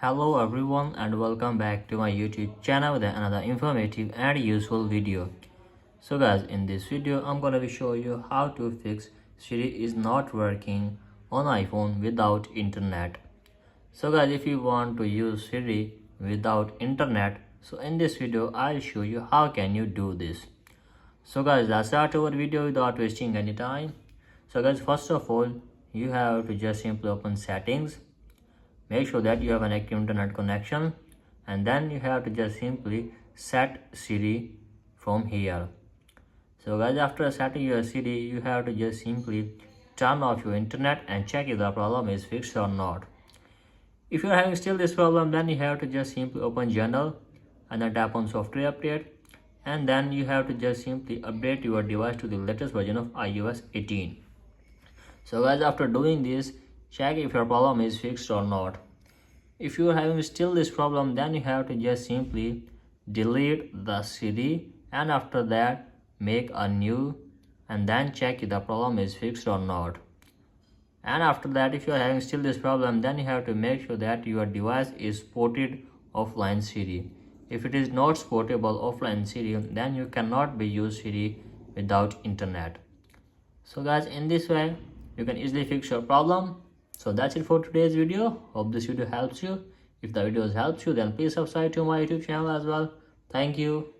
Hello everyone and welcome back to my YouTube channel with another informative and useful video. So guys, in this video I'm gonna be showing you how to fix Siri is not working on iPhone without internet. So guys, if you want to use Siri without internet, so in this video I'll show you how can you do this. So guys, let's start our video without wasting any time. So guys, first of all you have to just simply open settings. Make sure that you have an active internet connection, and then you have to just simply set Siri from here. So guys, after setting your Siri, you have to just simply turn off your internet and check if the problem is fixed or not. If you are having still this problem, then you have to just simply open Journal and then tap on software update, and then you have to just simply update your device to the latest version of iOS 18. So guys, after doing this, check if your problem is fixed or not. If you are having still this problem, then you have to just simply delete the Siri, and after that make a new and then check if the problem is fixed or not. And after that, if you are having still this problem, then you have to make sure that your device is supported offline Siri. If it is not supportable offline Siri, then you cannot be use Siri without internet. So guys, in this way you can easily fix your problem. So that's it for today's video. Hope this video helps you. If the videos helps you, then please subscribe to my YouTube channel as well. Thank you.